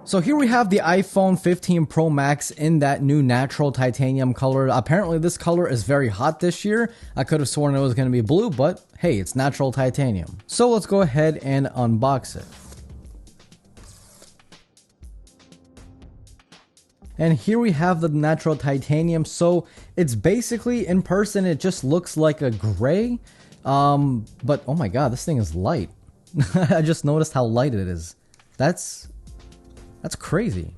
So here we have the iPhone 15 Pro Max in that new natural titanium color. Apparently this color is very hot this year. I could have sworn it was going to be blue, but hey, it's natural titanium. So let's go ahead and unbox it. And here we have the natural titanium. So it's basically, in person, it just looks like a gray. But oh my god, this thing is light. I just noticed how light it is. That's crazy.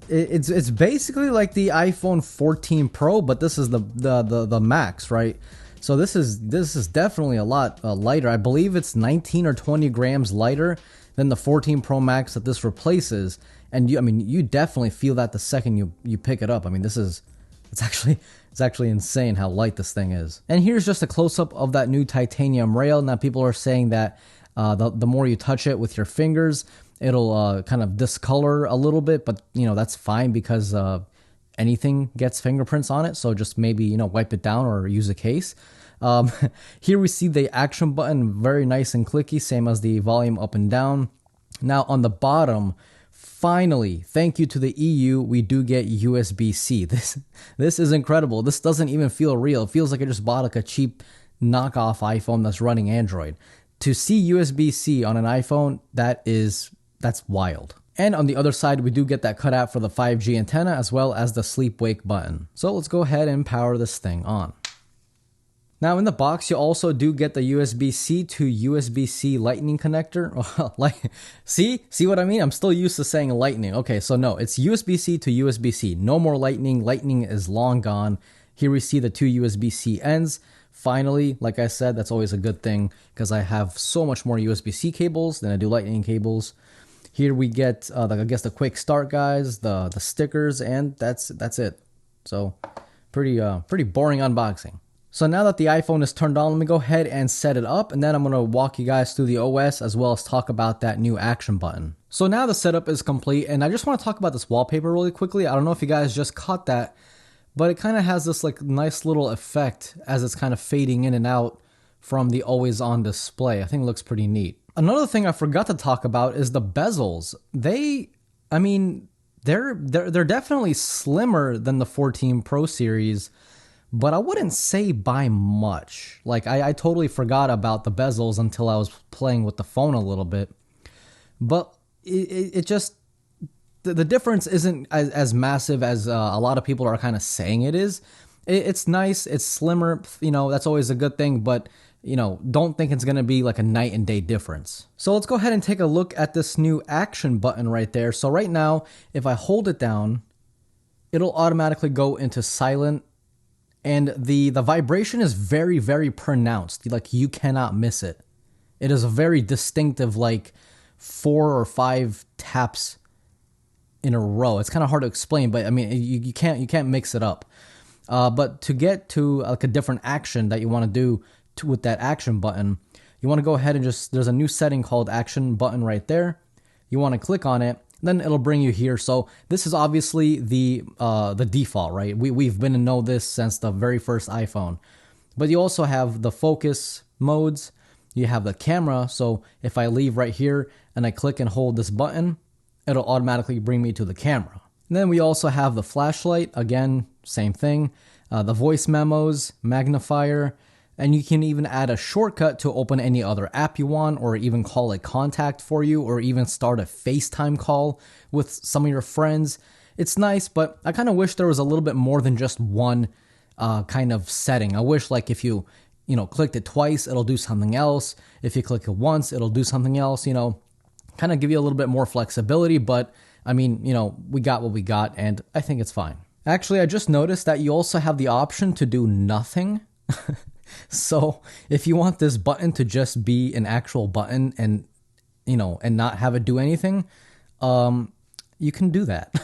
It's basically like the iPhone 14 Pro, but this is the Max, right? So this is definitely a lot lighter. I believe it's 19 or 20 grams lighter than the 14 Pro Max that this replaces. And you definitely feel that the second you pick it up. I mean, it's actually insane how light this thing is. And here's just a close-up of that new titanium rail. Now people are saying that the more you touch it with your fingers, it'll kind of discolor a little bit, but that's fine because anything gets fingerprints on it. So just maybe wipe it down or use a case. Here we see the action button, very nice and clicky, same as the volume up and down. Now on the bottom, finally, thank you to the EU, we do get USB-C. This is incredible. This doesn't even feel real. It feels like I just bought like a cheap knockoff iPhone that's running Android. To see USB-C on an iPhone, that's wild. And on the other side, we do get that cutout for the 5G antenna as well as the sleep wake button. So let's go ahead and power this thing on. Now in the box, you also do get the USB-C to USB-C lightning connector. See what I mean? I'm still used to saying lightning. Okay, so no, it's USB-C to USB-C. No more lightning. Lightning is long gone. Here we see the two USB-C ends. Finally, like I said, that's always a good thing because I have so much more USB-C cables than I do lightning cables. Here we get, the quick start guys, the stickers, and that's it. So pretty boring unboxing. So now that the iPhone is turned on, let me go ahead and set it up, and then I'm going to walk you guys through the OS as well as talk about that new action button. So now the setup is complete, and I just want to talk about this wallpaper really quickly. I don't know if you guys just caught that, but it kind of has this like nice little effect as it's kind of fading in and out from the always on display. I think it looks pretty neat. Another thing I forgot to talk about is the bezels. They're definitely slimmer than the 14 Pro series, but I wouldn't say by much. Like I totally forgot about the bezels until I was playing with the phone a little bit. But it just, the difference isn't as massive as a lot of people are kind of saying it is. It's nice, it's slimmer, that's always a good thing, but don't think it's going to be like a night and day difference. So let's go ahead and take a look at this new action button right there. So right now, if I hold it down, it'll automatically go into silent, and the vibration is very, very pronounced. Like you cannot miss it. It is a very distinctive, like 4 or 5 taps in a row. It's kind of hard to explain, but I mean, you can't mix it up. But to get to like a different action that you want to do with that action button, you want to go ahead and there's a new setting called action button right there. You want to click on it, then it'll bring you here. So this is obviously the default, right? We've been to know this since the very first iPhone. But you also have the focus modes. You have the camera. So if I leave right here and I click and hold this button, it'll automatically bring me to the camera. And then we also have the flashlight. Again, same thing. The voice memos, magnifier, and you can even add a shortcut to open any other app you want, or even call a contact for you, or even start a FaceTime call with some of your friends. It's nice, but I kind of wish there was a little bit more than just one kind of setting. I wish like if you clicked it twice, it'll do something else. If you click it once, it'll do something else, kind of give you a little bit more flexibility, but I mean, we got what we got, and I think it's fine. Actually, I just noticed that you also have the option to do nothing. So if you want this button to just be an actual button and not have it do anything, you can do that.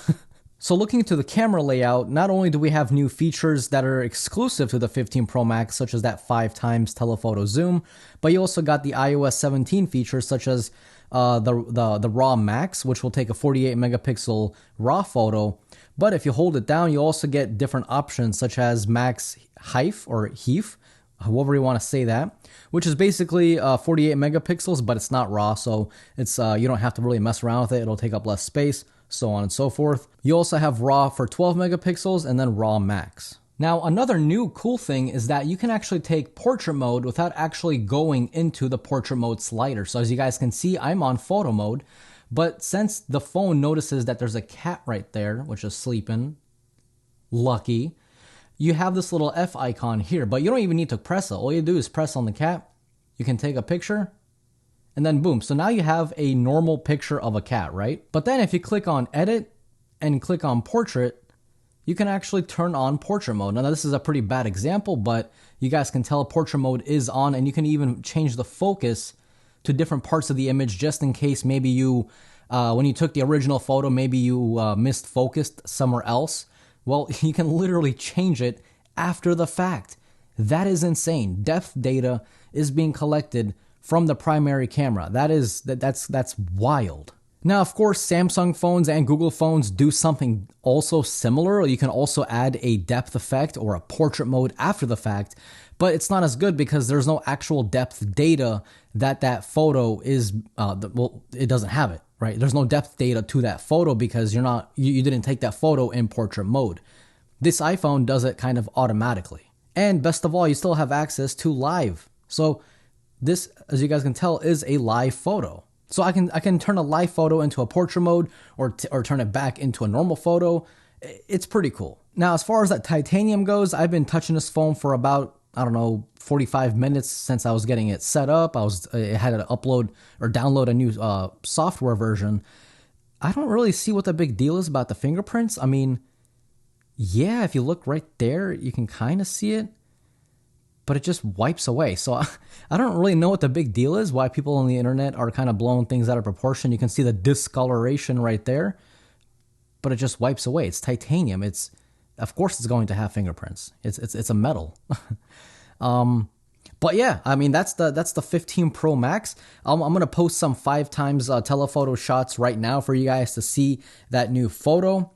So looking into the camera layout, not only do we have new features that are exclusive to the 15 Pro Max, such as that 5x telephoto zoom, but you also got the iOS 17 features such as the RAW Max, which will take a 48 megapixel RAW photo. But if you hold it down, you also get different options such as Max HEIF or HEIF, however you want to say that, which is basically 48 megapixels, but it's not RAW, so it's you don't have to really mess around with it. It'll take up less space, so on and so forth. You also have RAW for 12 megapixels and then RAW max. Now, another new cool thing is that you can actually take portrait mode without actually going into the portrait mode slider. So as you guys can see, I'm on photo mode, but since the phone notices that there's a cat right there, which is sleeping, lucky, you have this little F icon here, but you don't even need to press it. All you do is press on the cat, you can take a picture, and then boom. So now you have a normal picture of a cat, right? But then if you click on edit and click on portrait, you can actually turn on portrait mode. Now this is a pretty bad example, but you guys can tell portrait mode is on, and you can even change the focus to different parts of the image just in case maybe you, when you took the original photo, maybe you misfocused somewhere else. Well, you can literally change it after the fact. That is insane. Depth data is being collected from the primary camera. That's wild. Now, of course, Samsung phones and Google phones do something also similar. You can also add a depth effect or a portrait mode after the fact, but it's not as good because there's no actual depth data that photo is, it doesn't have it, right? There's no depth data to that photo because you didn't take that photo in portrait mode. This iPhone does it kind of automatically. And best of all, you still have access to live. So this, as you guys can tell, is a live photo. So I can turn a live photo into a portrait mode or turn it back into a normal photo. It's pretty cool. Now, as far as that titanium goes, I've been touching this phone for about, 45 minutes since I was getting it set up. I had to upload or download a new software version. I don't really see what the big deal is about the fingerprints. I mean, yeah, if you look right there, you can kind of see it, but it just wipes away. So I don't really know what the big deal is, why people on the internet are kind of blowing things out of proportion. You can see the discoloration right there, but it just wipes away. It's titanium. Of course it's going to have fingerprints. It's a metal. But yeah, I mean, that's the 15 Pro Max. I'm going to post some 5x telephoto shots right now for you guys to see that new photo,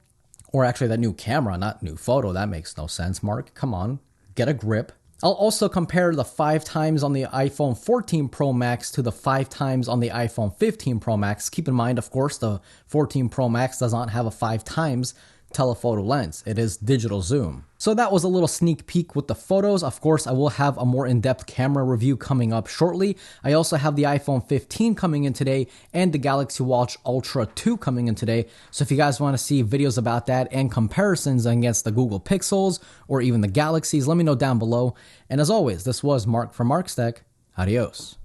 or actually that new camera, not new photo. That makes no sense, Mark. Come on, get a grip. I'll also compare the 5x on the iPhone 14 Pro Max to the 5x on the iPhone 15 Pro Max. Keep in mind, of course, the 14 Pro Max does not have a 5x telephoto lens. It is digital zoom. So that was a little sneak peek with the photos. Of course, I will have a more in-depth camera review coming up shortly. I also have the iPhone 15 coming in today and the Galaxy Watch Ultra 2 coming in today. So if you guys want to see videos about that and comparisons against the Google Pixels or even the Galaxies, let me know down below. And as always, this was Mark from Mark's Tech. Adios.